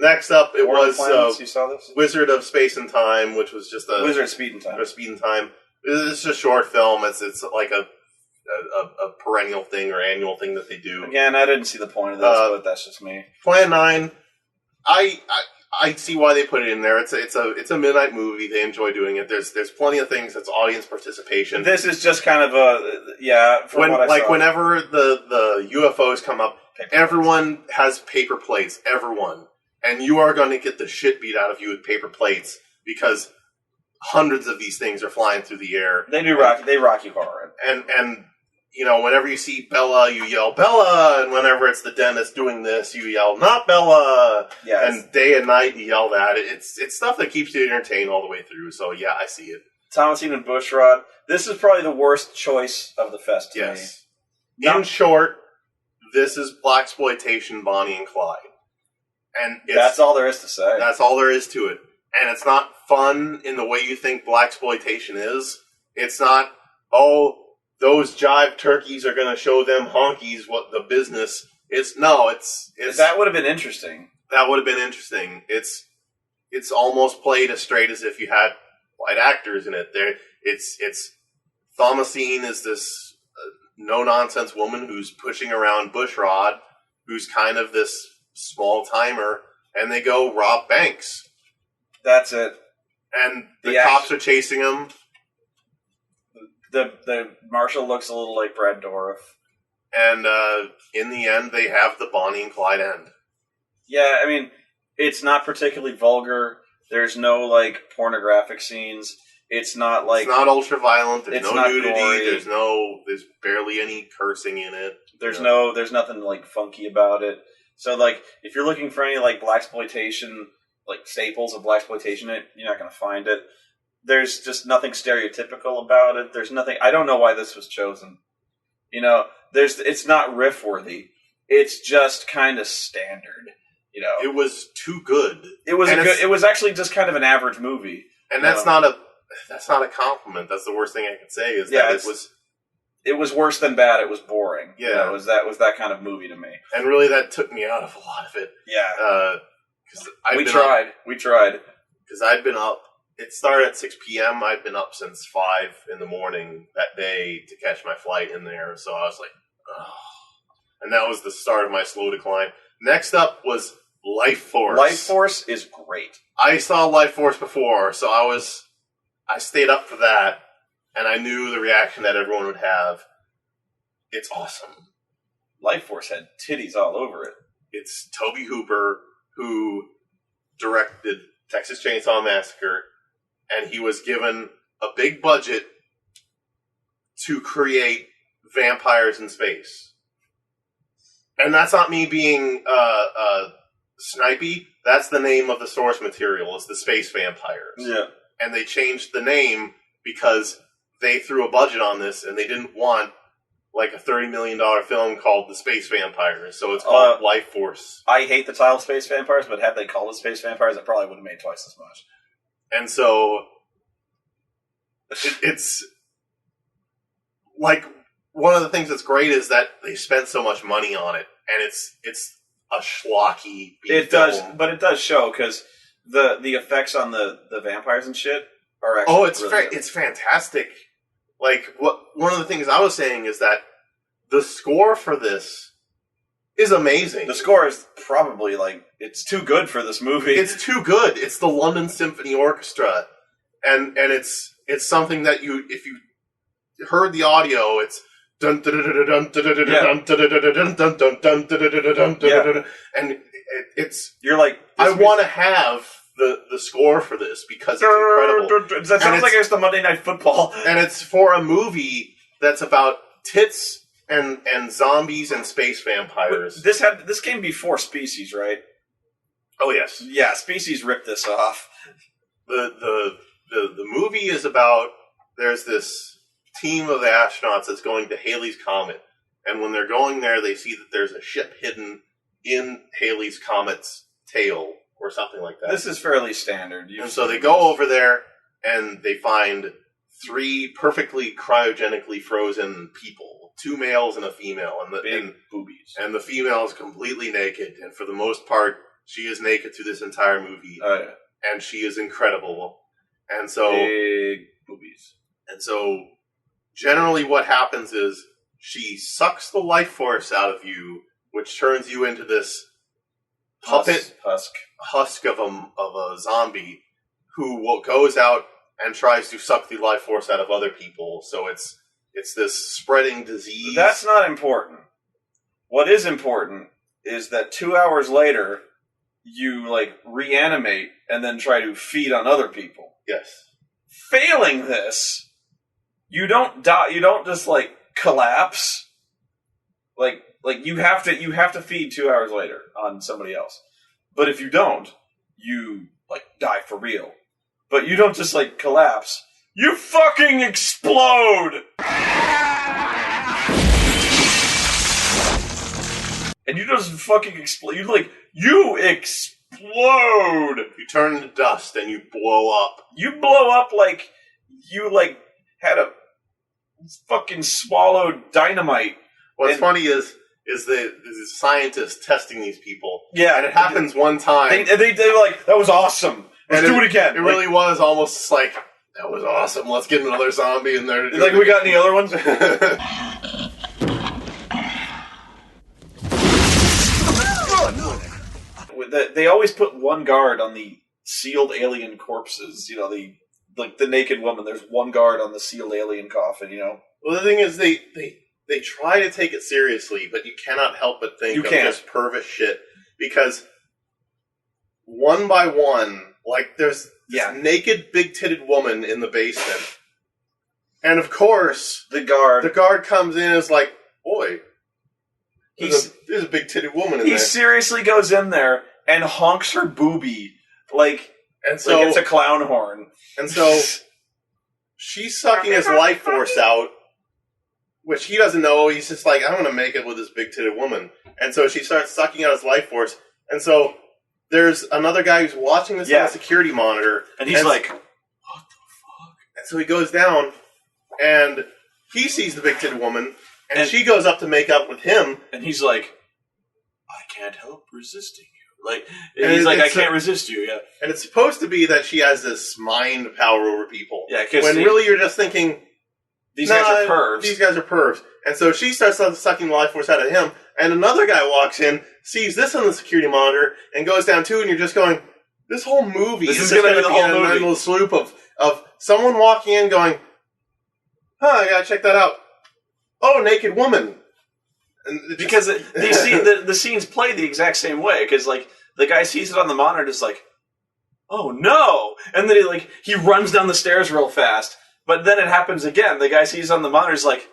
Next up, it was you saw this? Wizard of Space and Time, which was just a... Wizard of Speed and Time. Or Speed and Time. It's a short film. It's like a perennial thing or annual thing that they do. Again, I didn't see the point of this, but that's just me. Plan 9, I see why they put it in there. It's a midnight movie. They enjoy doing it. There's plenty of things that's audience participation. This is just kind of whenever the UFOs come up, everyone has paper plates. Everyone, and you are going to get the shit beat out of you with paper plates because hundreds of these things are flying through the air. They do rock. They rock you hard. And you know, whenever you see Bella, you yell Bella, and whenever it's the dentist doing this, you yell not Bella. Yeah, and day and night you yell that. It's stuff that keeps you entertained all the way through. So yeah, I see it. Thomasine and Bushrod. This is probably the worst choice of the fest to me. In short, this is blaxploitation Bonnie and Clyde. And that's all there is to say. That's all there is to it. And it's not fun in the way you think blaxploitation is. It's not, those jive turkeys are going to show them honkies what the business is. No, it's that would have been interesting. That would have been interesting. It's almost played as straight as if you had white actors in it. It's Thomasine is this no-nonsense woman who's pushing around Bushrod, who's kind of this small-timer, and they go rob banks. That's it. And the cops are chasing him. The marshal looks a little like Brad Dourif. And in the end, they have the Bonnie and Clyde end. Yeah, I mean, it's not particularly vulgar. There's no, like, pornographic scenes. It's not like... It's not ultra-violent. There's no nudity. Gory. There's barely any cursing in it. There's nothing, like, funky about it. So, like, if you're looking for any, like, blaxploitation, like, staples of blaxploitation, you're not going to find it. There's just nothing stereotypical about it. There's nothing... I don't know why this was chosen. You know, it's not riff-worthy. It's just kind of standard. You know, it was too good. It was actually just kind of an average movie. And that's not a compliment. That's the worst thing I can say is that it was worse than bad. It was boring. Yeah. You know, it was that kind of movie to me. And really that took me out of a lot of it. Yeah. We tried. Because I'd been up. It started at 6 p.m. I'd been up since 5 in the morning that day to catch my flight in there. So I was like, oh. And that was the start of my slow decline. Next up was Life Force. Life Force is great. I saw Life Force before, so I stayed up for that, and I knew the reaction that everyone would have. It's awesome. Life Force had titties all over it. It's Tobe Hooper, who directed Texas Chainsaw Massacre, and he was given a big budget to create vampires in space. And that's not me being snipey. That's the name of the source material, is the space vampires. Yeah. And they changed the name because they threw a budget on this and they didn't want like a $30 million film called The Space Vampires. So it's called Life Force. I hate the title Space Vampires, but had they called it Space Vampires, it probably would have made twice as much. And so it's like one of the things that's great is that they spent so much money on it, and it's a schlocky film. But it does show because the effects on the vampires and shit are actually it's fantastic. Like one of the things I was saying is that the score for this is amazing. The score is probably it's too good for this movie. It's too good. It's the London Symphony Orchestra, and it's something that if you heard the audio, it's dun dun dun dun dun dun dun dun dun, and it's you're like I want to have the score for this because it's incredible. That sounds like it's the Monday Night Football, and it's for a movie that's about tits and zombies and space vampires. This came before Species, right? Oh yes, yeah. Species ripped this off. The movie is about there's this team of astronauts that's going to Halley's Comet, and when they're going there, they see that there's a ship hidden in Halley's Comet's tail or something like that. This is fairly standard. And so they go over there and they find 3 perfectly cryogenically frozen people, 2 males and a female, and big boobies. And the female is completely naked, and for the most part, She is naked through this entire movie. Oh, yeah. And she is incredible. And so... Big boobies. And so, generally what happens is she sucks the life force out of you, which turns you into this puppet husk of a zombie who goes out and tries to suck the life force out of other people. So it's this spreading disease. That's not important. What is important is that 2 hours later, you, like, reanimate and then try to feed on other people. Yes. Failing this, you don't die. You don't just, like, collapse. Like you have to feed 2 hours later on somebody else. But if you don't, you, like, die for real. But you don't just, like, collapse. You fucking explode! And you just fucking explode. You explode! You turn into dust and you blow up. You blow up like you, like, had a fucking swallowed dynamite. What's funny is the scientists testing these people. Yeah. And it happens one time. They were like, that was awesome. Let's do it again. It really was almost like, that was awesome. Let's get another zombie in there. Like, we got any other ones? They always put one guard on the sealed alien corpses. You know, the naked woman. There's one guard on the sealed alien coffin, you know? Well, the thing is, they try to take it seriously, but you cannot help but think of just pervish shit. Because one by one, like, there's this naked, big-titted woman in the basement. And, of course, the guard comes in and is like, boy, there's a big-titted woman in there. He seriously goes in there and honks her boobie like it's a clown horn. And so she's sucking his life force out, which he doesn't know. He's just like, I'm going to make it with this big-titted woman. And so she starts sucking out his life force. And so there's another guy who's watching this on a security monitor. And he's like, what the fuck? And so he goes down, and he sees the big-titted woman, and she goes up to make up with him. And he's like, I can't help resisting you. Like, and he's like, I can't resist you, yeah. And it's supposed to be that she has this mind power over people. Yeah, because when really you're just thinking, these guys are pervs. These guys are pervs. And so she starts sucking the life force out of him, and another guy walks in, sees this on the security monitor, and goes down too, and you're just going, this whole movie is just going to be an endless loop of someone walking in going, I gotta check that out. Oh, naked woman. Because the scenes play the exact same way, because, like, the guy sees it on the monitor, just like, oh no! And then he runs down the stairs real fast, but then it happens again. The guy sees it on the monitor, is like,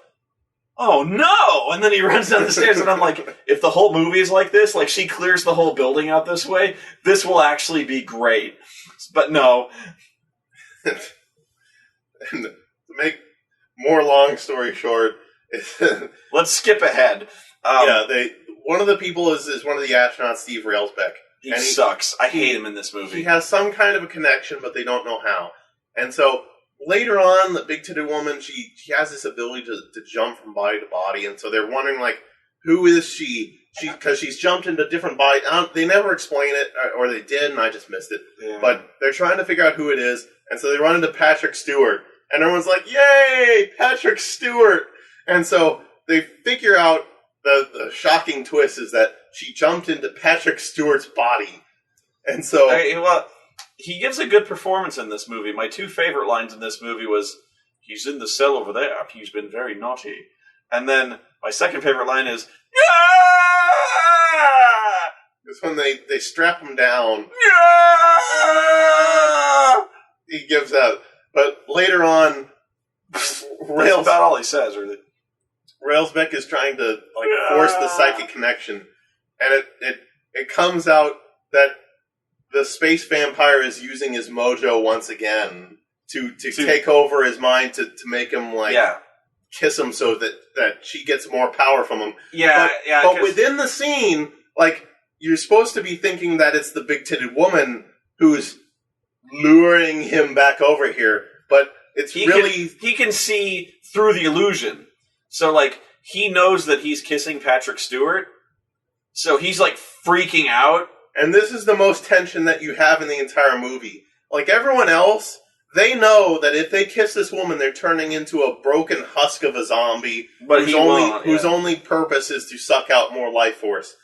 oh no! And then he runs down the stairs, and I'm like, if the whole movie is like this, like, she clears the whole building out this way, this will actually be great. But no. And to make more long story short, let's skip ahead. One of the people is one of the astronauts, Steve Railsbeck. He sucks. I hate him in this movie. He has some kind of a connection, but they don't know how. And so later on, the big-titted woman, she has this ability to jump from body to body, and so they're wondering, like, who is she? Because she's jumped into different bodies. They never explain it, or they did, and I just missed it. Yeah. But they're trying to figure out who it is, and so they run into Patrick Stewart, and everyone's like, yay, Patrick Stewart! And so they figure out the shocking twist is that she jumped into Patrick Stewart's body. And so... he gives a good performance in this movie. My two favorite lines in this movie was, he's in the cell over there. He's been very naughty. And then my second favorite line is, yeah! It's when they strap him down. Yeah! He gives out. But later on... That's about all he says, really. Railsbeck is trying to force the psychic connection, and it comes out that the space vampire is using his mojo once again to take over his mind to make him kiss him so that she gets more power from him. But within the scene, like, you're supposed to be thinking that it's the big-titted woman who's luring him back over here, but he can see through the illusion. So, like, he knows that he's kissing Patrick Stewart, so he's, like, freaking out, And this is the most tension that you have in the entire movie. Like everyone else, they know that if they kiss this woman, they're turning into a broken husk of a zombie But whose only purpose is to suck out more life force.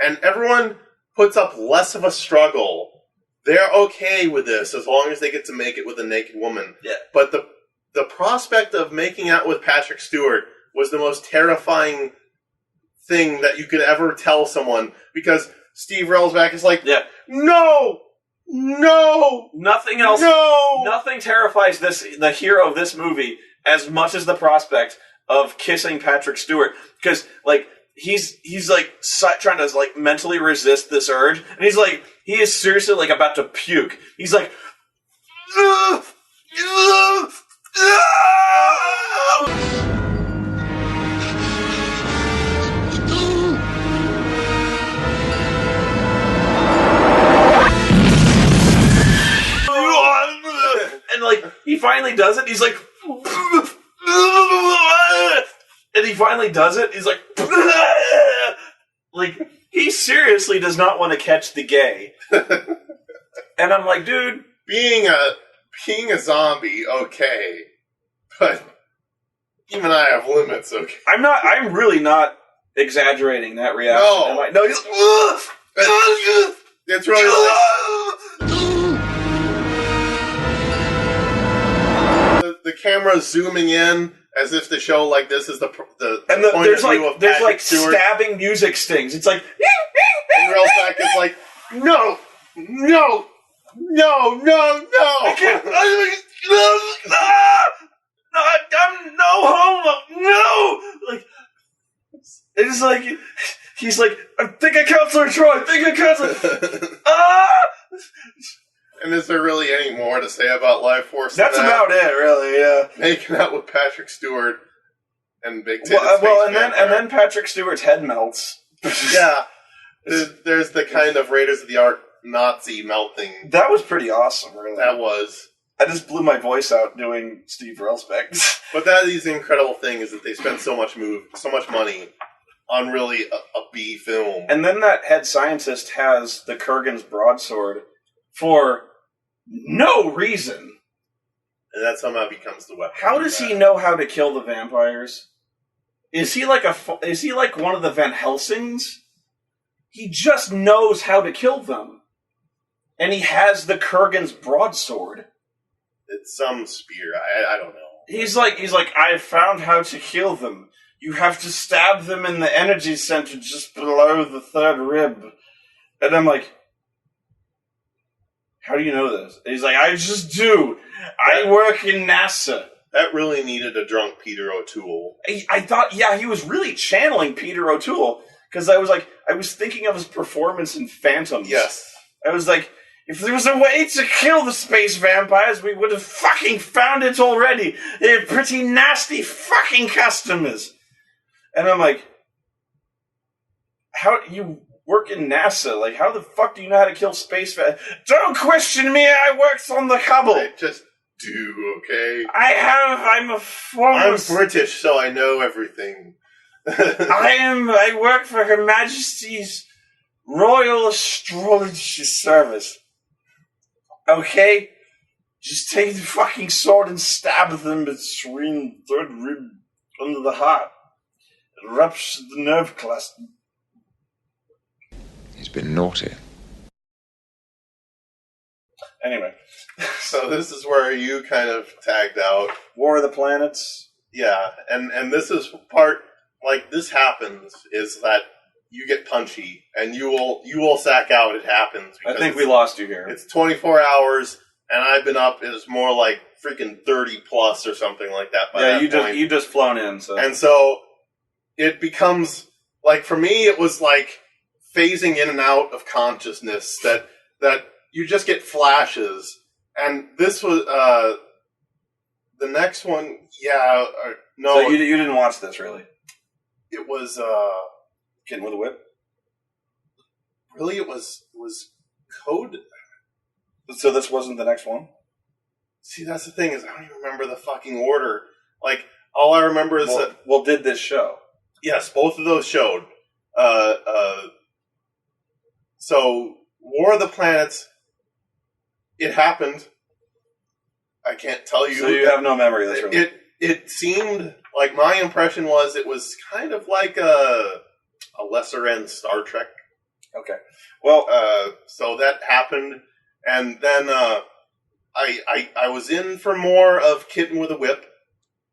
And everyone puts up less of a struggle. They're okay with this as long as they get to make it with a naked woman. Yeah. But the prospect of making out with Patrick Stewart was the most terrifying thing that you could ever tell someone, because Steve Railsback is like, no! Nothing else. No! Nothing terrifies the hero of this movie as much as the prospect of kissing Patrick Stewart, because like he's like trying to like mentally resist this urge, and he is seriously like about to puke. He's like, and like he finally does it. He's like, and he finally does it. He's like, like he seriously does not want to catch the gay. And I'm like, dude, being a zombie, okay, but even I have limits. Okay, I'm really not exaggerating that reaction. No, No, he's like, it's really the camera zooming in as if to show like this is the point there's of view of Patrick like Stewart. stabbing music stings. It's like, And Railsback is like, no. I can't. I'm no homo. No, like it's like he's like, I think I Counselor Troy. And is there really any more to say about Life Force? That's about it, really. Yeah. Making out with Patrick Stewart and Big Titted and then Patrick Stewart's head melts. Yeah, there's the kind of Raiders of the Ark Nazi melting. That was pretty awesome, really. That was. I just blew my voice out doing Steve Railsback. But that is the incredible thing, is that they spent so much money on really a B film. And then that head scientist has the Kurgan's broadsword for no reason. And that somehow becomes the weapon. How does he know how to kill the vampires? Is he like one of the Van Helsings? He just knows how to kill them. And he has the Kurgan's broadsword. It's some spear. I don't know. He's like, I found how to kill them. You have to stab them in the energy center just below the third rib. And I'm like, how do you know this? And he's like, I just do. I work in NASA. That really needed a drunk Peter O'Toole. I thought, yeah, he was really channeling Peter O'Toole, because I was thinking of his performance in Phantoms. Yes. I was like, if there was a way to kill the space vampires, we would have fucking found it already. They're pretty nasty fucking customers. And I'm like, how you work in NASA? Like, how the fuck do you know how to kill space vampires? Don't question me, I worked on the Hubble. I just do, okay? I'm a former... I'm British, so I know everything. I work for Her Majesty's Royal Astrology Service. Okay? Just take the fucking sword and stab them between the third rib under the heart. It ruptures the nerve cluster. He's been naughty. Anyway. So this is where you kind of tagged out. War of the Planets. Yeah, and this is part, like, this happens, is that you get punchy, and you will sack out. It happens. I think we lost you here. It's 24 hours, and I've been up, it's more like freaking 30 plus or something like that by that point. You just flown in. So. And so it becomes, like, for me, it was like phasing in and out of consciousness, that you just get flashes. And this was, the next one, yeah, no. So you didn't watch this, really? It was, Kitten with a Whip? really, it was Code. So this wasn't the next one? See, that's the thing, is I don't even remember the fucking order. Like, all I remember is that... Well, did this show? Yes, both of those showed. So, War of the Planets, it happened. I can't tell you. So you have no memory of this, really? It seemed like my impression was it was kind of like a lesser end Star Trek. Okay. Well, so that happened, and then I was in for more of Kitten with a Whip,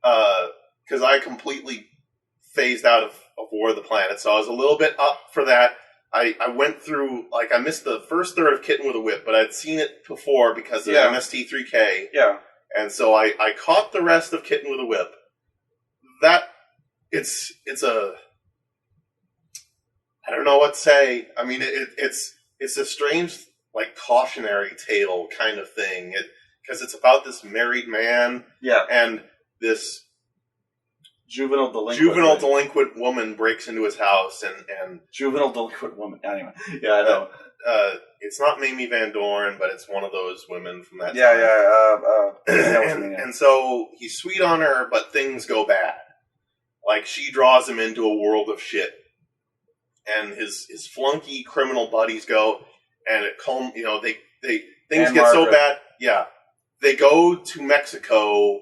because I completely phased out of War of the Planet, so I was a little bit up for that. I went through, like, I missed the first third of Kitten with a Whip, but I'd seen it before because of MST3K. Yeah. And so I caught the rest of Kitten with a Whip. It's a... I don't know what to say. I mean, it's a strange, like, cautionary tale kind of thing. Because it's about this married man and this juvenile delinquent woman breaks into his house and juvenile delinquent woman. Anyway, yeah, I know. It's not Mamie Van Dorn, but it's one of those women from that. And so he's sweet on her, but things go bad. Like, she draws him into a world of shit, and his flunky criminal buddies go, and things get so bad. Yeah, they go to Mexico.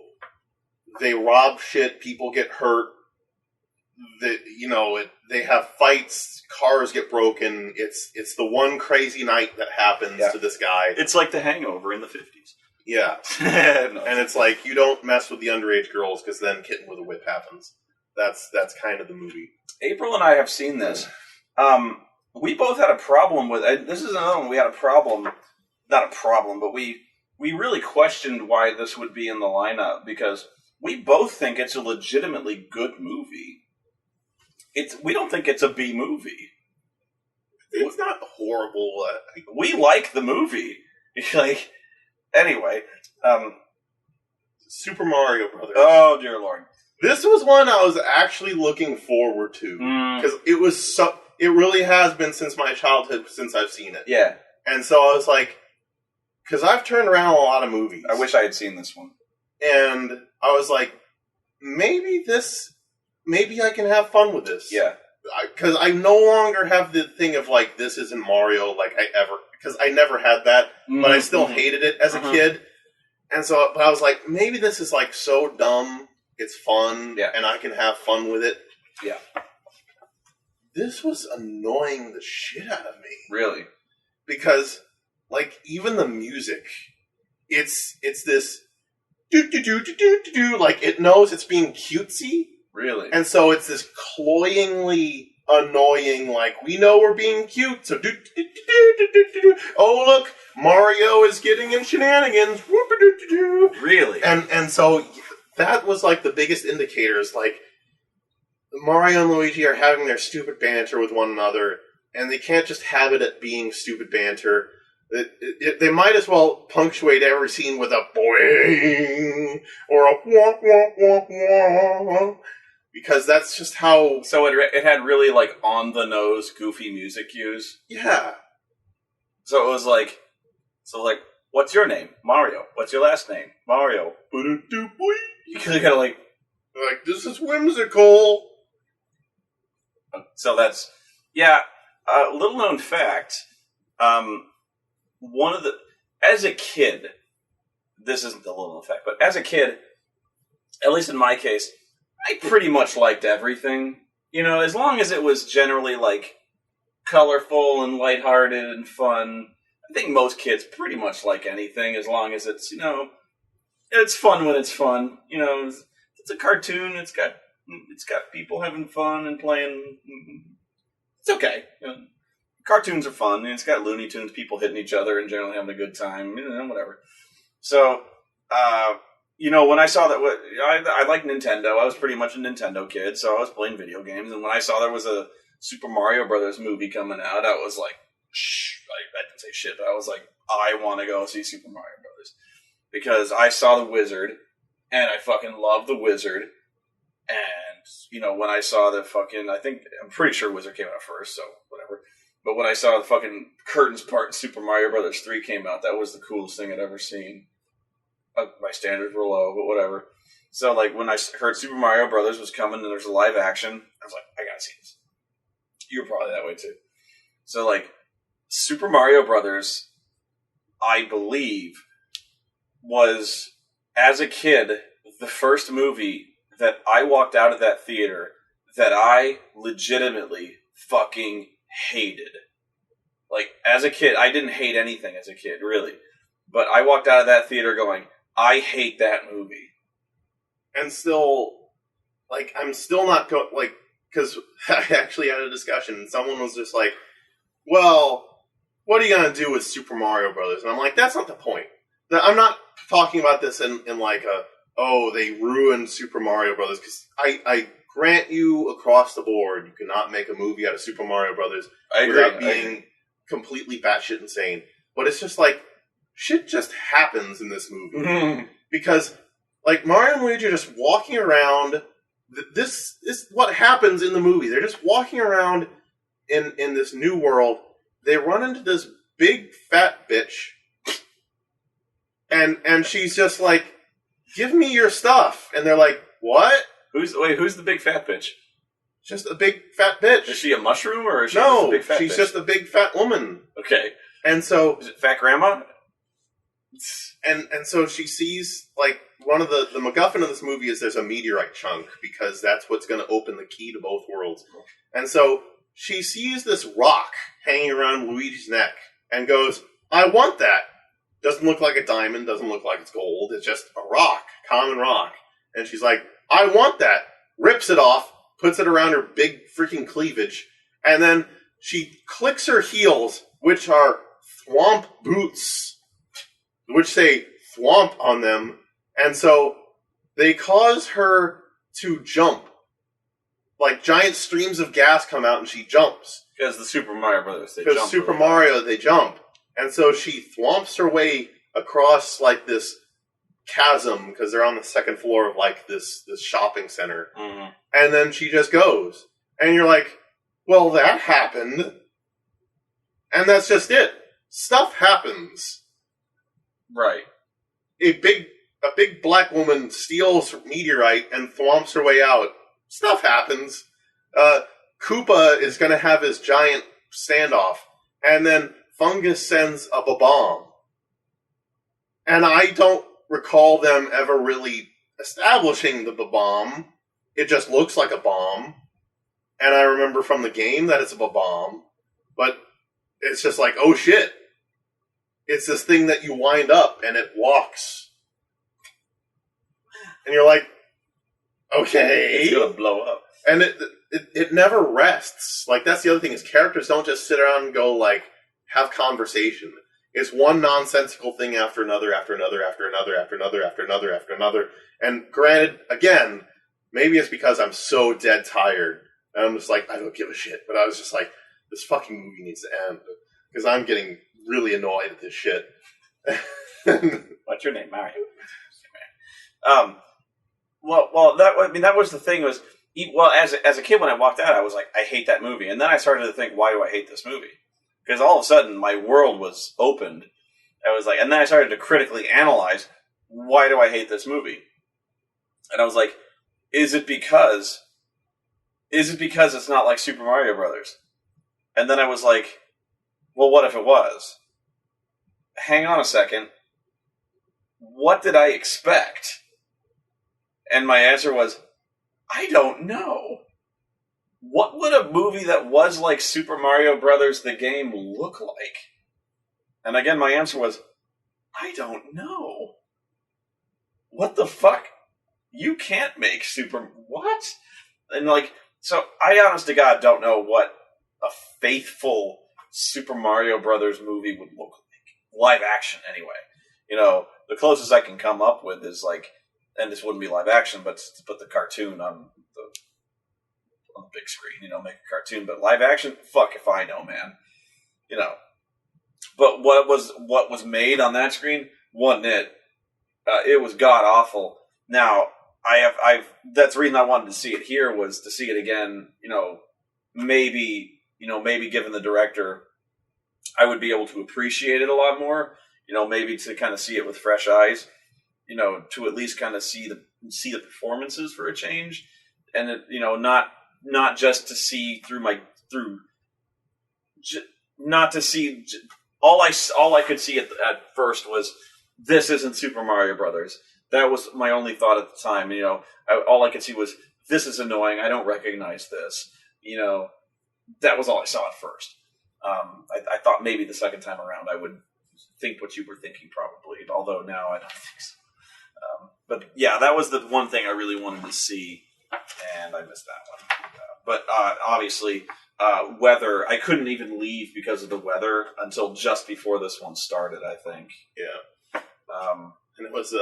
They rob shit. People get hurt. They have fights. Cars get broken. It's the one crazy night that happens to this guy. It's like The Hangover in the 50s. Yeah. No. And it's like, you don't mess with the underage girls because then Kitten with a Whip happens. That's kind of the movie. April and I have seen this. We both had a problem with it. This is another one we had a problem. Not a problem, but we really questioned why this would be in the lineup because we both think it's a legitimately good movie. We don't think it's a B movie. It's not horrible. We like the movie. Anyway. Super Mario Brothers. Oh, dear Lord. This was one I was actually looking forward to. Because it really has been since my childhood since I've seen it. Yeah. And so I was like, because I've turned around a lot of movies. I wish I had seen this one. And I was like, maybe I can have fun with this. Yeah. Because I no longer have the thing of, like, this isn't Mario, because I never had that, but I still hated it as a kid. And so, but I was like, maybe this is, like, so dumb, it's fun, and I can have fun with it. Yeah. This was annoying the shit out of me. Really? Because, like, even the music, it's this do-do-do-do-do-do, like, it knows it's being cutesy. Really? And so it's this cloyingly annoying, like, we know we're being cute, so do-do-do-do-do-do. Oh, look, Mario is getting in shenanigans. Whoop-a-do-do-do. Really? And so that was, like, the biggest indicators, like, Mario and Luigi are having their stupid banter with one another, and they can't just have it at being stupid banter. They might as well punctuate every scene with a boing or a wah, wah, wah, wah, because that's just how... So it had really, like, on-the-nose, goofy music cues? Yeah. So it was like, what's your name? Mario. What's your last name? Mario. You kind of like, this is whimsical. So that's, little known fact, as a kid, this isn't the little known fact, but as a kid, at least in my case, I pretty much liked everything. You know, as long as it was generally, like, colorful and lighthearted and fun. I think most kids pretty much like anything as long as it's, it's fun when it's fun. You know, it's a cartoon, it's got people having fun and playing. It's okay. Cartoons are fun, and it's got Looney Tunes, people hitting each other and generally having a good time, whatever. So, when I saw that, I like Nintendo. I was pretty much a Nintendo kid, so I was playing video games, and when I saw there was a Super Mario Brothers movie coming out, I was like, I didn't say shit, but I was like, I want to go see Super Mario Brothers. Because I saw The Wizard, and I fucking love The Wizard, and, when I saw I'm pretty sure Wizard came out first, so whatever. But when I saw the fucking curtains part in Super Mario Brothers 3 came out, that was the coolest thing I'd ever seen. My standards were low, but whatever. So, like, when I heard Super Mario Brothers was coming and there's a live action, I was like, I gotta see this. You were probably that way, too. So, like, Super Mario Brothers, I believe, was, as a kid, the first movie that I walked out of that theater that I legitimately fucking hated. Like, as a kid, I didn't hate anything as a kid, really. But I walked out of that theater going, I hate that movie. And still, like, I'm still not going, like, because I actually had a discussion, and someone was just like, well, what are you going to do with Super Mario Brothers? And I'm like, that's not the point. I'm not talking about this in like they ruined Super Mario Brothers, because I grant you across the board, you cannot make a movie out of Super Mario Brothers without being completely batshit insane. But it's just like, shit just happens in this movie. Mm-hmm. Because, like, Mario and Luigi are just walking around. This is what happens in the movie. They're just walking around in this new world. They run into this big fat bitch. And she's just like, give me your stuff. And they're like, what? Who's the big fat bitch? Just a big fat bitch. Is she a mushroom, or is she just a big fat bitch? She's just a big fat woman. Okay. And so... Is it Fat Grandma? And so she sees, like, one of the MacGuffin of this movie is there's a meteorite chunk, because that's what's going to open the key to both worlds. And so she sees this rock hanging around Luigi's neck and goes, I want that. Doesn't look like a diamond, doesn't look like it's gold, it's just a rock, common rock. And she's like, I want that. Rips it off, puts it around her big freaking cleavage, and then she clicks her heels, which are thwomp boots, which say thwomp on them, and so they cause her to jump. Like, giant streams of gas come out and she jumps. Because the Super Mario Brothers, they jump. Because Super Mario, they jump. And so she thwomps her way across, like, this chasm, because they're on the second floor of, like, this shopping center. Mm-hmm. And then she just goes. And you're like, well, that happened. And that's just it. Stuff happens. Right. A big black woman steals meteorite and thwomps her way out. Stuff happens. Koopa is going to have his giant standoff. And then Fungus sends a bomb. And I don't recall them ever really establishing the bomb. It just looks like a bomb. And I remember from the game that it's a bomb. But it's just like, oh shit. It's this thing that you wind up and it walks. And you're like, okay. It's going to blow up. And it never rests. Like, that's the other thing, is characters don't just sit around and go, like, have conversation. It's one nonsensical thing after another, after another, after another, after another, after another, after another. And granted, again, maybe it's because I'm so dead tired. And I'm just like, I don't give a shit. But I was just like, this fucking movie needs to end. Because I'm getting really annoyed at this shit. What's your name, Mario? That was the thing. Was as a kid when I walked out, I was like, I hate that movie. And then I started to think, why do I hate this movie? Because all of a sudden, my world was opened. I was like, and then I started to critically analyze, why do I hate this movie? And I was like, is it because it's not like Super Mario Brothers? And then I was like, well, what if it was? Hang on a second. What did I expect? And my answer was, I don't know. What would a movie that was like Super Mario Brothers, the game, look like? And again, my answer was, I don't know. What the fuck? You can't make what? And like, so I honest to God don't know what a faithful Super Mario Brothers movie would look like. Live action, anyway. You know, the closest I can come up with is like, and this wouldn't be live action, but to put the cartoon on the big screen, you know, make a cartoon. But live action, fuck if I know, man. You know. But what was made on that screen wasn't it. It was god awful. Now, that's the reason I wanted to see it here, was to see it again, you know, maybe given the director, I would be able to appreciate it a lot more, you know, maybe to kind of see it with fresh eyes, you know, to at least kind of see the performances for a change, and it, you know, not just to see not to see all I could see at first was this isn't Super Mario Brothers. That was my only thought at the time. All I could see was this is annoying. I don't recognize this. That was all I saw at first. I thought maybe the second time around I would think what you were thinking, probably. Although now I don't think so. But yeah, that was the one thing I really wanted to see, and I missed that one. But obviously, weather. I couldn't even leave because of the weather until just before this one started, I think. Yeah. And it was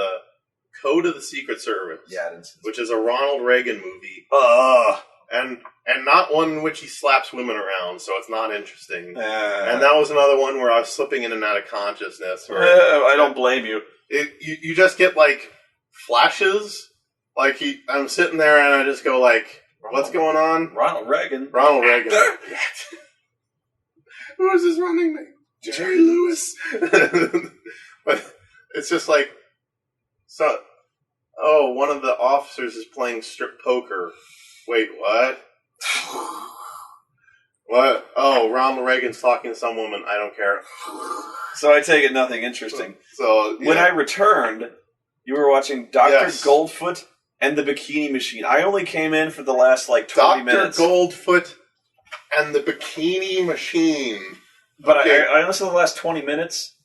Code of the Secret Service. Yeah, I didn't see this. Which is a Ronald Reagan movie. And not one in which he slaps women around, so it's not interesting. And that was another one where I was slipping in and out of consciousness. I don't blame you. You just get, like, flashes. Like, I'm sitting there and I just go, like, what's going on? Ronald Reagan. Who is this running mate? Jerry Lewis. But it's just like, one of the officers is playing strip poker. Wait, what? What? Oh, Ronald Reagan's talking to some woman. I don't care. So I take it nothing interesting. So when I returned, you were watching Dr. Goldfoot and the Bikini Machine. I only came in for the last 20 minutes. Dr. Goldfoot and the Bikini Machine. But okay. I listened to the last 20 minutes,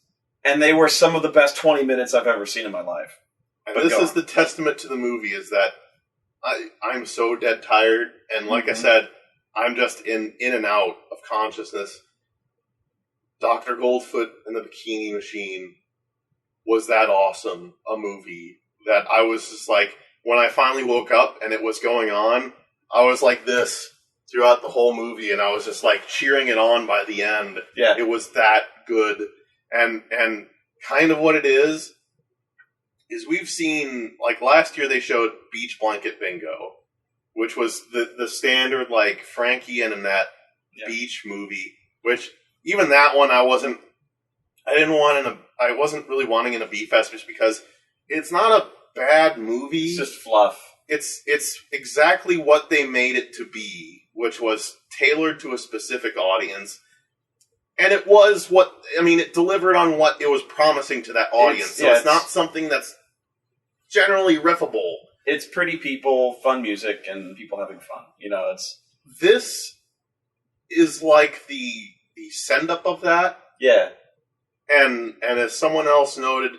and they were some of the best 20 minutes I've ever seen in my life. And this is the testament to the movie, is that I'm so dead tired, and like I said, I'm just in and out of consciousness. Dr. Goldfoot and the Bikini Machine was that awesome a movie that I was just like, when I finally woke up and it was going on, I was like this throughout the whole movie, and I was just like cheering it on by the end. Yeah. It was that good. And kind of what it is we've seen, like last year they showed Beach Blanket Bingo, which was the standard, like, Frankie and Annette beach movie, which even that one I wasn't really wanting in a B-Fest just because it's not a bad movie. It's just fluff. It's exactly what they made it to be, which was tailored to a specific audience. And it was it delivered on what it was promising to that audience. It's not something that's generally riffable. It's pretty people, fun music, and people having fun. This is like the send-up of that. Yeah. And as someone else noted,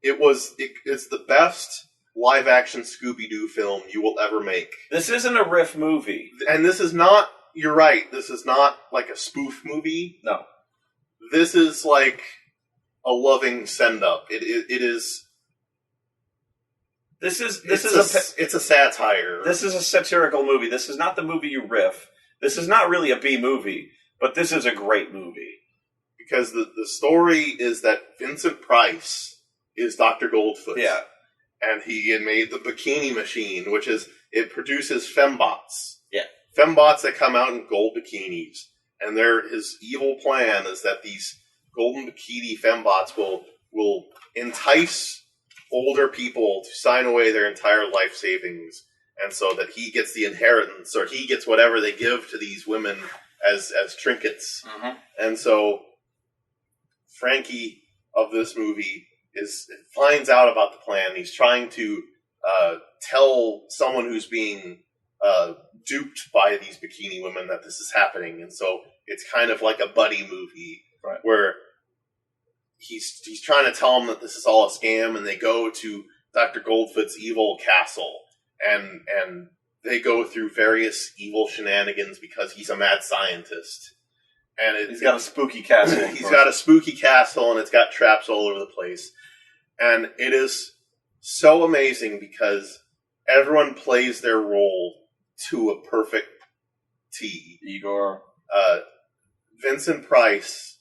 it's the best live-action Scooby-Doo film you will ever make. This isn't a riff movie. And this is not, you're right, this is not like a spoof movie. No. This is like a loving send-up. It is... It's a satire. This is a satirical movie. This is not the movie you riff. This is not really a B movie, but this is a great movie. Because the story is that Vincent Price is Dr. Goldfoot. Yeah. And he had made the Bikini Machine, which is, it produces fembots. Yeah. Fembots that come out in gold bikinis. And his evil plan is that these golden bikini fembots will entice older people to sign away their entire life savings, and so that he gets the inheritance, or he gets whatever they give to these women as trinkets. Mm-hmm. And so Frankie of this movie finds out about the plan. He's trying to tell someone who's being duped by these bikini women that this is happening, and so it's kind of like a buddy movie, right, where he's trying to tell them that this is all a scam, and they go to Dr. Goldfoot's evil castle, and they go through various evil shenanigans because he's a mad scientist. And he's got a spooky castle. He's got a spooky castle, and it's got traps all over the place. And it is so amazing because everyone plays their role to a perfect T. Igor. Vincent Price,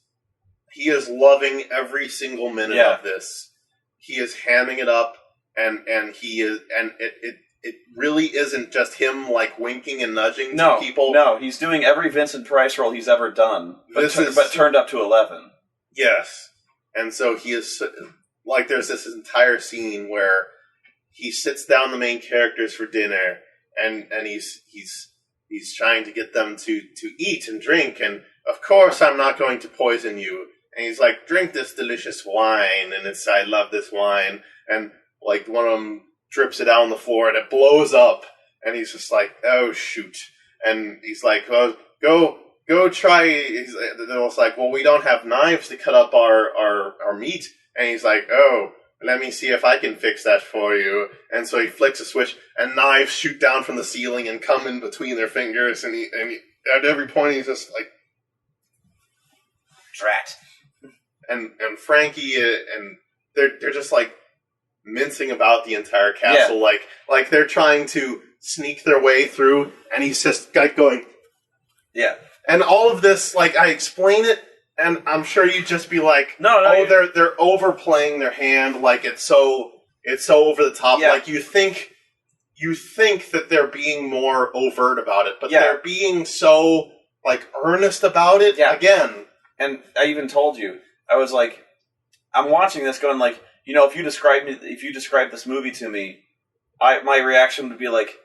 he is loving every single minute of this. He is hamming it up, and it really isn't just him like winking and nudging to people. No, he's doing every Vincent Price role he's ever done, but turned up to 11. Yes, and so he is like, there's this entire scene where he sits down the main characters for dinner, and he's trying to get them to eat and drink, and of course I'm not going to poison you. And he's like, drink this delicious wine. And I love this wine. And like one of them drips it out on the floor and it blows up. And he's just like, oh shoot. And he's like, well, go try. They're almost like, well, we don't have knives to cut up our meat. And he's like, oh, let me see if I can fix that for you. And so he flicks a switch, and knives shoot down from the ceiling and come in between their fingers. And he at every point he's just like, drat. And Frankie and they're just like mincing about the entire castle, like they're trying to sneak their way through, and he's just going, yeah. And all of this, like, I explain it, and I'm sure you'd just be like, no, they're overplaying their hand, like it's so over the top. Yeah. Like you think that they're being more overt about it, but they're being so like earnest about it again. And I even told you, I was like, I'm watching this going like, if you describe this movie to me, my reaction would be like,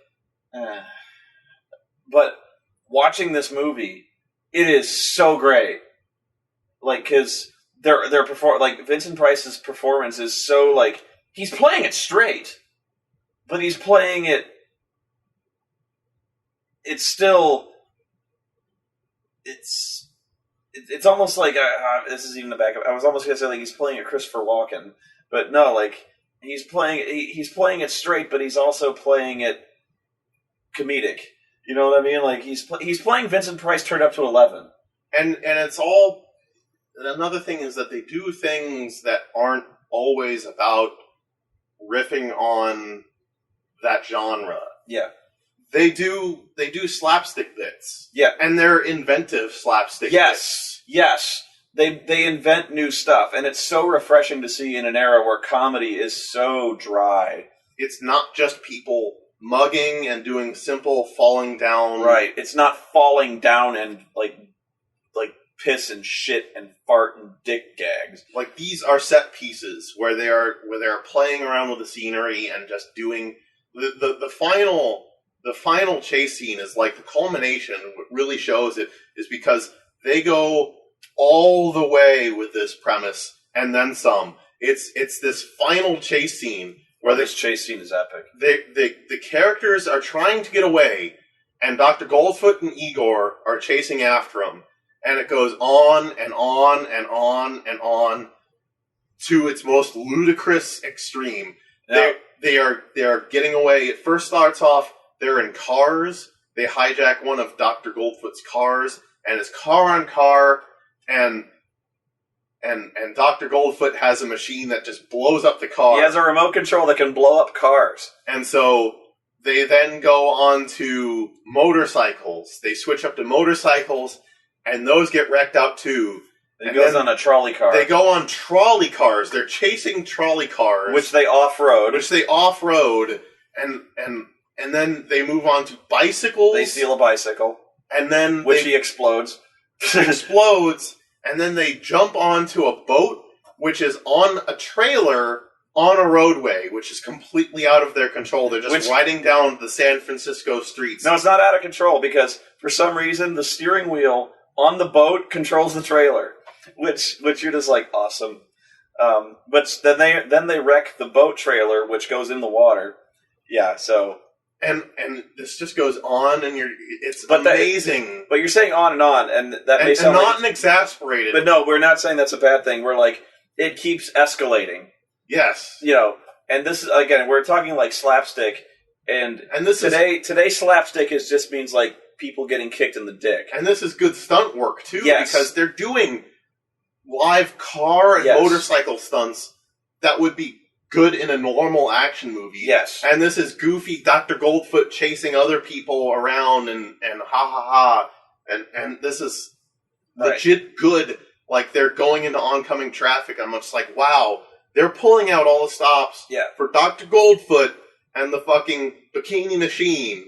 but watching this movie, it is so great. Like, because like Vincent Price's performance is so like he's playing it straight, but he's playing it. It's still. It's almost like this is even the backup. I was almost gonna say like he's playing it Christopher Walken, but no, like he's playing it straight, but he's also playing it comedic. You know what I mean? Like he's playing Vincent Price turned up to 11, and it's all. And another thing is that they do things that aren't always about riffing on that genre. Yeah. They do slapstick bits. Yeah. And they're inventive slapstick bits. Yes. They invent new stuff, and it's so refreshing to see in an era where comedy is so dry. It's not just people mugging and doing simple falling down. Right. It's not falling down and like piss and shit and fart and dick gags. Like these are set pieces where they are playing around with the scenery and just doing the final chase scene is like the culmination. What really shows it is because they go all the way with this premise and then some. It's this final chase scene where this chase scene is epic. The characters are trying to get away, and Dr. Goldfoot and Igor are chasing after them. And it goes on and on and on and on to its most ludicrous extreme. Now, they are getting away. It first starts off, they're in cars. They hijack one of Dr. Goldfoot's cars, and it's car on car, and Dr. Goldfoot has a machine that just blows up the car. He has a remote control that can blow up cars. And so they then go on to motorcycles. They switch up to motorcycles, and those get wrecked out too. It goes on a trolley car. They go on trolley cars. They're chasing trolley cars. Which they off-road. And then they move on to bicycles. They steal a bicycle. And then he explodes. Explodes. And then they jump onto a boat, which is on a trailer on a roadway, which is completely out of their control. They're just riding down the San Francisco streets. No, it's not out of control, because for some reason the steering wheel on the boat controls the trailer, which you're just like, awesome. But then they wreck the boat trailer, which goes in the water. Yeah, so and this just goes on, and it's amazing. But you're saying on, and that may sound not an exasperated. But no, we're not saying that's a bad thing. We're like, it keeps escalating. Yes, and this is again, we're talking like slapstick, and this today slapstick just means like people getting kicked in the dick. And this is good stunt work, too, because they're doing live car and motorcycle stunts that would be good in a normal action movie. Yes. And this is goofy Dr. Goldfoot chasing other people around and ha. And this is legit good. Like, they're going into oncoming traffic. I'm just like, wow, they're pulling out all the stops for Dr. Goldfoot and the fucking Bikini Machine.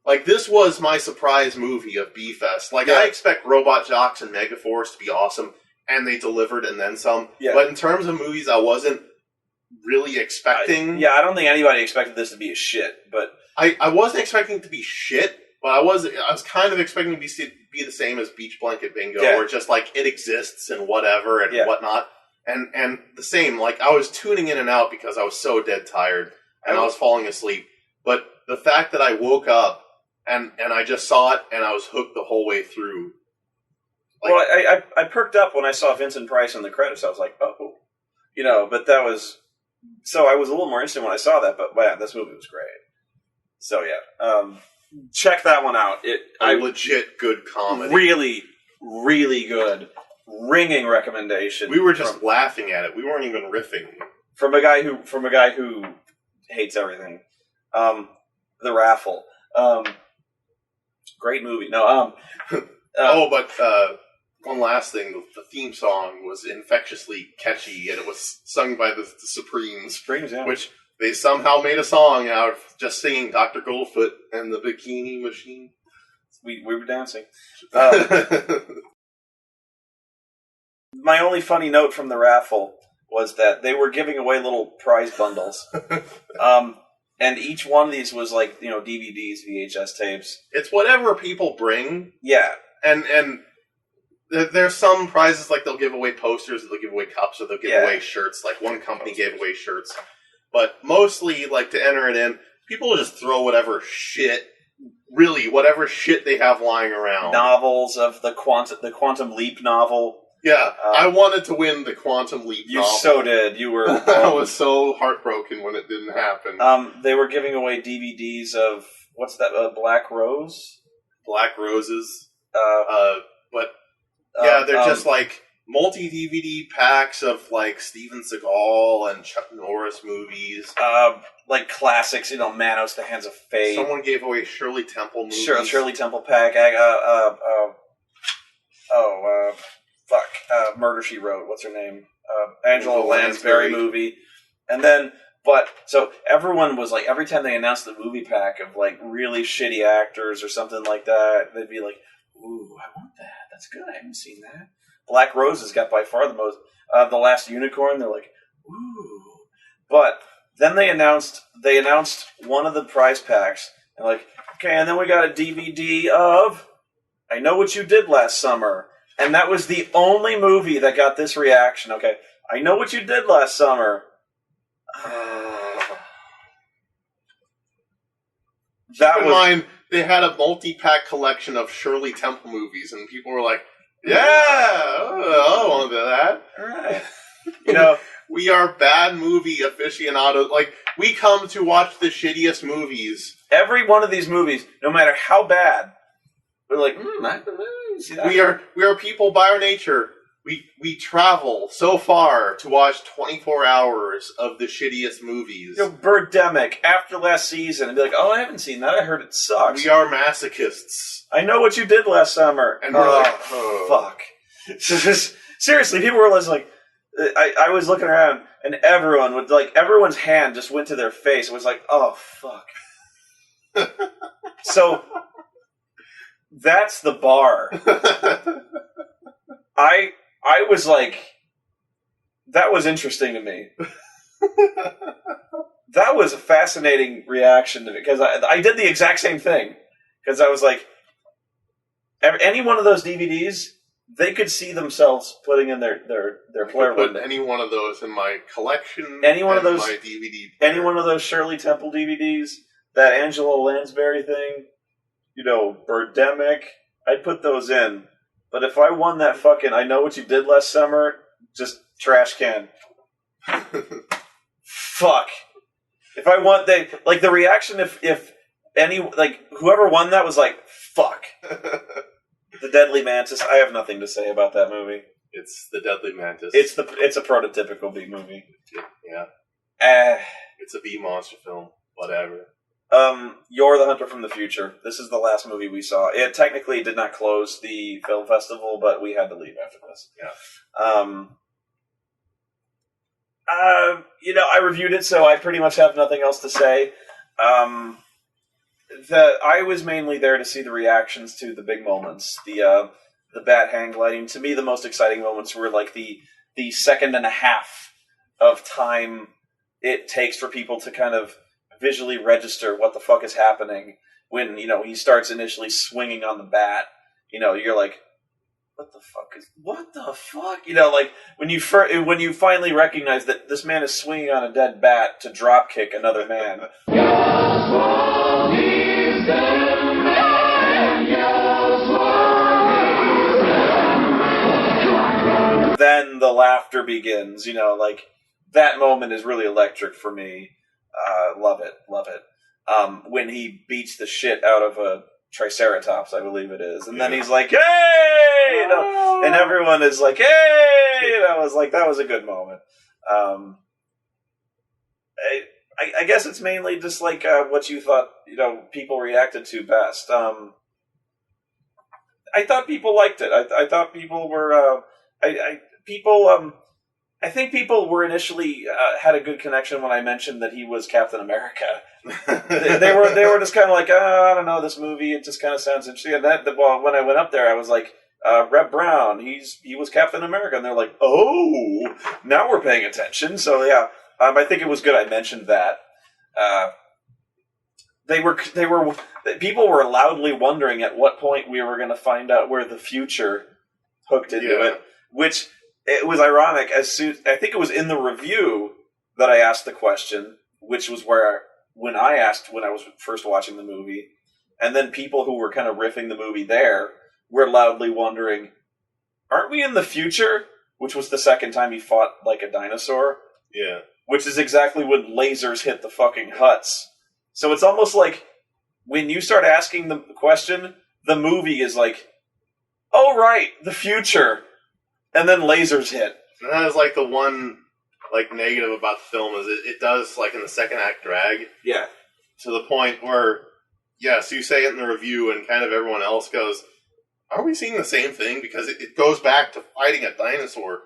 Like, this was my surprise movie of B-Fest. Like, I expect Robot Jox and Megaforce to be awesome, and they delivered and then some. Yeah. But in terms of movies I wasn't really expecting... I don't think anybody expected this to be a shit, but... I wasn't expecting it to be shit, But I was kind of expecting to be the same as Beach Blanket Bingo, where just like it exists and whatever and whatnot, and the same. Like I was tuning in and out because I was so dead tired and I was falling asleep. But the fact that I woke up and I just saw it and I was hooked the whole way through. Like, well, I perked up when I saw Vincent Price in the credits. I was like, oh, but that was so I was a little more interested when I saw that. But wow, this movie was great. So yeah. Check that one out. Legit good comedy. Really, really good. Ringing recommendation. We were just laughing at it. We weren't even riffing. From a guy who hates everything. The Raffle. Great movie. No. But one last thing. The theme song was infectiously catchy, and it was sung by the Supremes. Which they somehow made a song out of just singing Dr. Goldfoot and the Bikini Machine. We were dancing. My only funny note from the raffle was that they were giving away little prize bundles. And each one of these was like, DVDs, VHS tapes. It's whatever people bring. Yeah. And there's some prizes, like they'll give away posters, or they'll give away cups, or they'll give away shirts. Like one company gave away shirts. But mostly, like, to enter it in, people will just throw whatever shit they have lying around. Novels of the Quantum Leap novel. Yeah, I wanted to win the Quantum Leap novel. You so did. You were... I was so heartbroken when it didn't happen. They were giving away DVDs of, what's that, Black Rose? Black Roses. They're just like multi-DVD packs of like Steven Seagal and Chuck Norris movies. Like classics, Manos, The Hands of Fate. Someone gave away Shirley Temple movies. Shirley Temple pack. Murder, She Wrote. What's her name? Angela Lansbury movie. And then, so everyone was like, every time they announced the movie pack of like really shitty actors or something like that, they'd be like, ooh, I want that. That's good. I haven't seen that. Black Roses got by far the most. The Last Unicorn, they're like, ooh. But then they announced one of the prize packs. And like, okay, and then we got a DVD of I Know What You Did Last Summer. And that was the only movie that got this reaction. Okay, I Know What You Did Last Summer. Keep in mind, they had a multi-pack collection of Shirley Temple movies, and people were like, yeah, I want that. All right. We are bad movie aficionados. Like, we come to watch the shittiest movies. Every one of these movies, no matter how bad, we're like, see that? We are people by our nature. We travel so far to watch 24 hours of the shittiest movies. Birdemic, After Last Season, and be like, oh, I haven't seen that. I heard it sucks. We are masochists. I Know What You Did Last Summer. And we're like, fuck. Seriously, people were like, I was looking around, and everyone would, everyone's hand just went to their face. It was like, oh, fuck. So, that's the bar. I was like, that was interesting to me. That was a fascinating reaction to me, because I did the exact same thing. Because I was like, any one of those DVDs, they could see themselves putting in their player window. Any one of those in my collection. Any one of those, my DVD player. Any one of those Shirley Temple DVDs, that Angela Lansbury thing, Birdemic, I'd put those in. But if I won that fucking I Know What You Did Last Summer, just trash can. Fuck. If I won, the reaction if any, whoever won that was like, fuck. The Deadly Mantis, I have nothing to say about that movie. It's the Deadly Mantis. It's a prototypical B movie. Yeah. It's a B monster film. Whatever. You're the Hunter from the Future. This is the last movie we saw. It technically did not close the film festival, but we had to leave after this. Yeah. I reviewed it, so I pretty much have nothing else to say. I was mainly there to see the reactions to the big moments. The bat hang gliding. To me, the most exciting moments were like the second and a half of time it takes for people to kind of visually register what the fuck is happening. when, he starts initially swinging on the bat, you're like, what the fuck? Like when you finally recognize that this man is swinging on a dead bat to drop kick another man. Then the laughter begins, like that moment is really electric for me. Love it. When he beats the shit out of a Triceratops, I believe it is. And then he's like, hey! And everyone is like, hey! I was like, that was a good moment. I guess it's mainly just like what you thought, people reacted to best. I thought people liked it. I thought people were... I think people were initially had a good connection when I mentioned that he was Captain America. they were just kind of like, I don't know, this movie, it just kind of sounds interesting. And when I went up there, I was like, Reb Brown, he was Captain America, and they're like, oh, now we're paying attention. So yeah, I think it was good I mentioned that. People were loudly wondering at what point we were going to find out where the future hooked into it, which it was ironic. I think it was in the review that I asked the question, which was when I asked when I was first watching the movie, and then people who were kind of riffing the movie there were loudly wondering, aren't we in the future? Which was the second time he fought like a dinosaur. Yeah. Which is exactly when lasers hit the fucking huts. So it's almost like when you start asking the question, the movie is like, oh right, the future. And then lasers hit. And that is like the one negative about the film is it does in the second act drag. Yeah. To the point where, yes, you say it in the review and kind of everyone else goes, are we seeing the same thing? Because it goes back to fighting a dinosaur.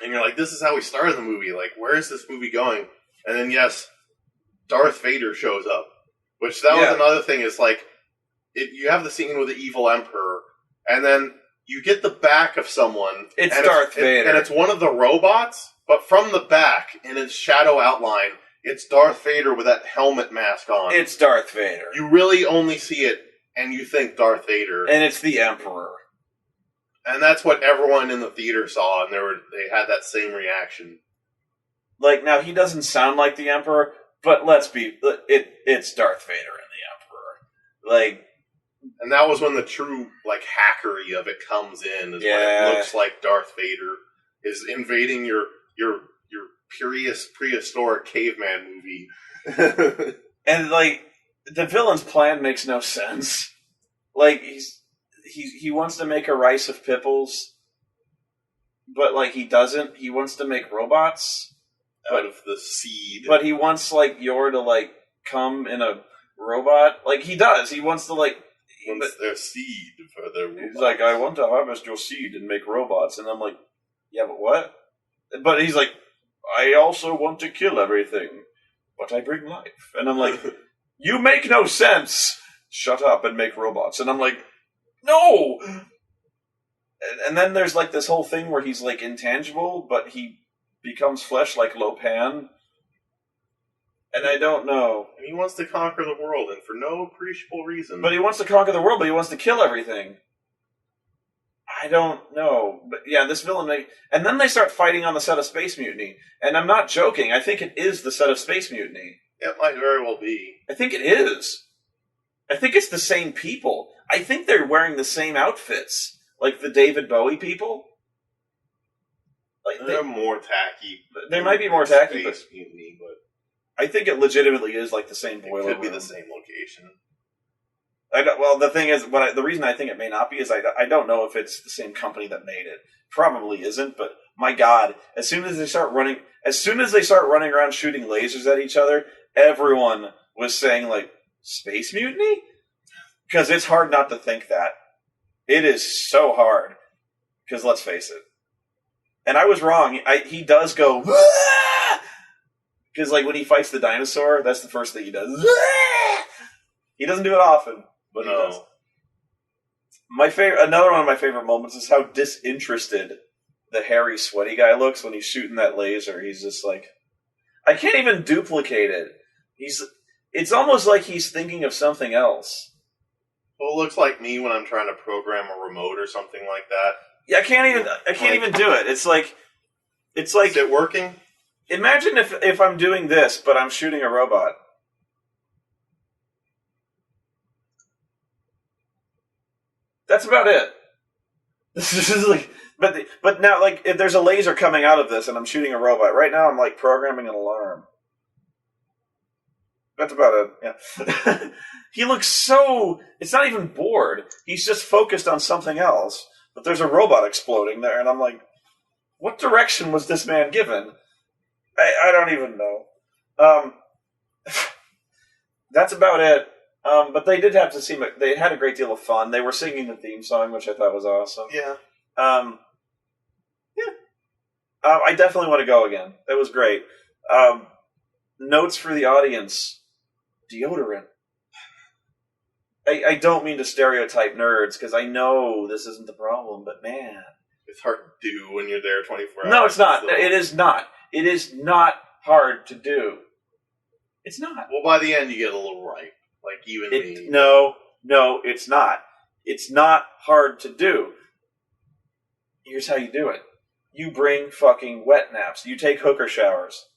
And you're like, this is how we started the movie. Like, where is this movie going? And then, yes, Darth Vader shows up. Which that was another thing is you have the scene with the evil emperor, and then you get the back of someone. It's Darth Vader. And it's one of the robots, but from the back, in its shadow outline, it's Darth Vader with that helmet mask on. It's Darth Vader. You really only see it, and you think Darth Vader. And it's the Emperor. And that's what everyone in the theater saw, and they had that same reaction. Now, he doesn't sound like the Emperor, but it's Darth Vader and the Emperor. And that was when the true, hackery of it comes in, is when it looks like Darth Vader is invading your prehistoric caveman movie. And, the villain's plan makes no sense. He wants to make a rice of pipples, but, he doesn't. He wants to make robots. Out of the seed. But he wants, Yor to, come in a robot. He does. He wants to, He wants their seed for their robots. He's like, I want to harvest your seed and make robots. And I'm like, yeah, but what? But he's like, I also want to kill everything, but I bring life. And I'm like, you make no sense. Shut up and make robots. And I'm like, no! And then there's, this whole thing where he's, intangible, but he becomes flesh like Lopan. And I don't know. And he wants to conquer the world, and for no appreciable reason. But he wants to conquer the world, but he wants to kill everything. I don't know. But yeah, this villain... And then they start fighting on the set of Space Mutiny. And I'm not joking. I think it is the set of Space Mutiny. It might very well be. I think it is. I think it's the same people. I think they're wearing the same outfits. Like the David Bowie people. They're more tacky. They might be more tacky, Space Mutiny, but... I think it legitimately is the same boiler room. It could be the same location. The thing is, the reason I think it may not be is I don't know if it's the same company that made it. Probably isn't, but my God, as soon as they start running around shooting lasers at each other, everyone was saying Space Mutiny? Because it's hard not to think that. It is so hard. Because let's face it. And I was wrong. He does go, because when he fights the dinosaur, that's the first thing he does. He doesn't do it often, but he does. Another one of my favorite moments is how disinterested the hairy, sweaty guy looks when he's shooting that laser. He's just I can't even duplicate it. It's almost like he's thinking of something else. Well, it looks like me when I'm trying to program a remote or something like that. Yeah, I can't even do it. It's like Is it working? imagine if I'm doing this, but I'm shooting a robot. That's about it. This is like, but now like if there's a laser coming out of this and I'm shooting a robot. Right now I'm like programming an alarm. That's about it. Yeah. He looks so. It's not even bored. He's just focused on something else. But there's a robot exploding there, and I'm like, what direction was this man given? I don't even know. That's about it. But they did have to seem. They had a great deal of fun. They were singing the theme song, which I thought was awesome. Yeah. Yeah. I definitely want to go again. That was great. Notes for the audience. Deodorant. I don't mean to stereotype nerds, because I know this isn't the problem, but man. It's hard to do when you're there 24 hours. No, it's not. It is not. It is not hard to do. It's not. Well, by the end, you get a little ripe. Like, even me. No, it's not. It's not hard to do. Here's how you do it. You bring fucking wet naps. You take hooker showers.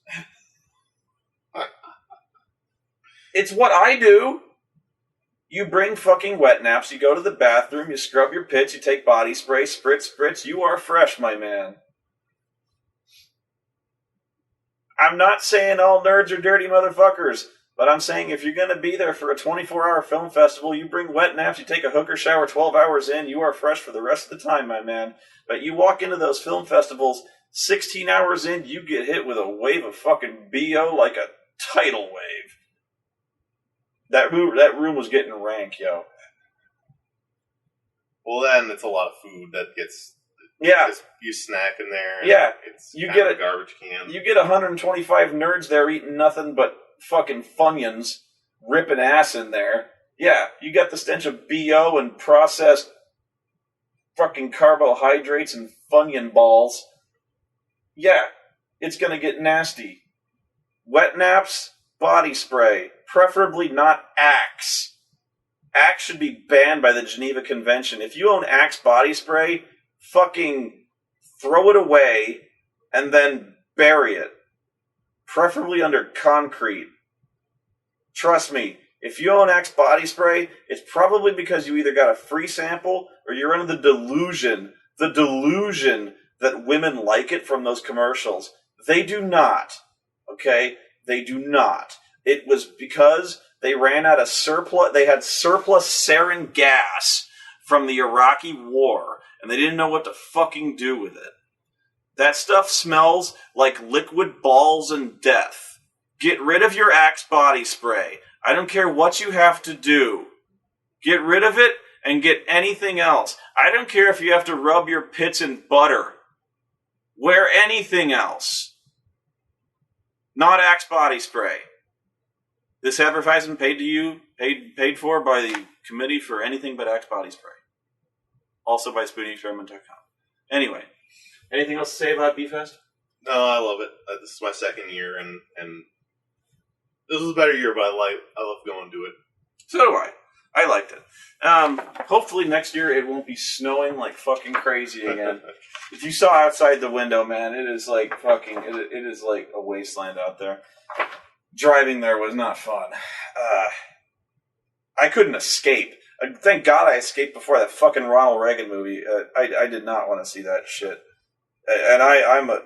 It's what I do. You bring fucking wet naps. You go to the bathroom. You scrub your pits. You take body spray. Spritz. You are fresh, my man. I'm not saying all nerds are dirty motherfuckers, but I'm saying if you're going to be there for a 24-hour film festival, you bring wet naps. You take a hooker shower 12 hours in. You are fresh for the rest of the time, my man. But you walk into those film festivals 16 hours in, you get hit with a wave of fucking BO like a tidal wave. That room was getting rank, yo. Well, then it's a lot of food that gets... Yeah. You snack in there. Yeah. It's you get a garbage can. You get 125 nerds there eating nothing but fucking Funyuns, ripping ass in there. Yeah, you got the stench of BO and processed fucking carbohydrates and Funyun balls. Yeah, it's gonna get nasty. Wet naps, body spray. Preferably not Axe. Axe should be banned by the Geneva Convention. If you own Axe body spray, fucking throw it away and then bury it. Preferably under concrete. Trust me, if you own Axe body spray, it's probably because you either got a free sample or you're under the delusion that women like it from those commercials. They do not. Okay? They do not. It was because they ran out of surplus. They had surplus sarin gas from the Iraqi war, and they didn't know what to fucking do with it. That stuff smells like liquid balls and death. Get rid of your Axe body spray. I don't care what you have to do. Get rid of it and get anything else. I don't care if you have to rub your pits in butter. Wear anything else. Not Axe body spray. This advertisement paid for by the Committee for Anything But Axe Body Spray. Also by SpoonyExperiment.com. Anyway, anything else to say about B-Fest? No, I love it. This is my second year, and this is a better year, but I love going to it. So do I. I liked it. Hopefully next year it won't be snowing like fucking crazy again. If you saw outside the window, man, it is like fucking, it is like a wasteland out there. Driving there was not fun. I couldn't escape. Thank God I escaped before that fucking Ronald Reagan movie. I did not want to see that shit. And I'm a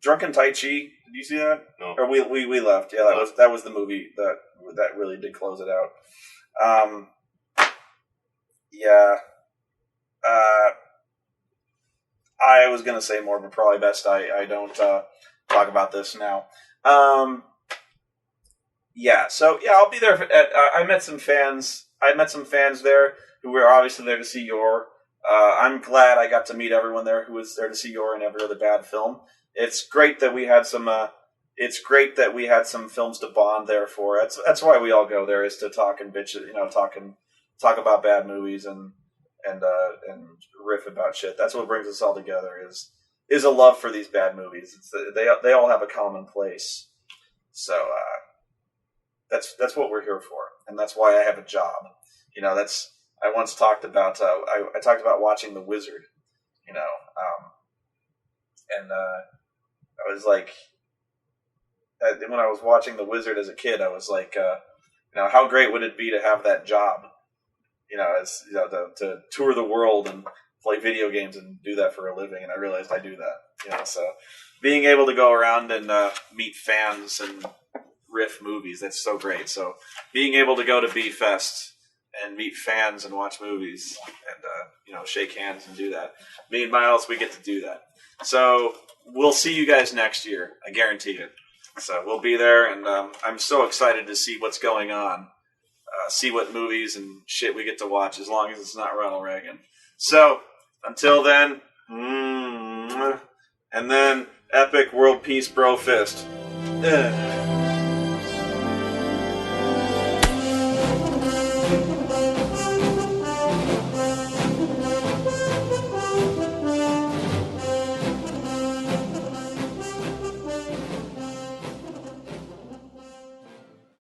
Drunken Tai Chi. Did you see that? No. Or we left. Yeah, that was the movie that really did close it out. Yeah. I was gonna say more, but probably best I don't talk about this now. Yeah, so yeah, I'll be there. I met some fans. I met some fans there who were obviously there to see Yor. I'm glad I got to meet everyone there who was there to see Yor and every other bad film. It's great that we had some. It's great that we had some films to bond there for. That's why we all go there, is to talk and bitch, talk about bad movies and riff about shit. That's what brings us all together. Is a love for these bad movies. They all have a common place. So. That's what we're here for, and that's why I have a job. That's I once talked about. I talked about watching The Wizard. And I was like, when I was watching The Wizard as a kid, I was like, how great would it be to have that job? To tour the world and play video games and do that for a living. And I realized I do that. So being able to go around and meet fans and riff movies, that's so great. So being able to go to B-Fest and meet fans and watch movies and shake hands and do that. Me and Miles, we get to do that. So we'll see you guys next year. I guarantee it. So we'll be there, and I'm so excited to see what's going on. See what movies and shit we get to watch, as long as it's not Ronald Reagan. So until then, and then epic world peace bro fist. Ugh.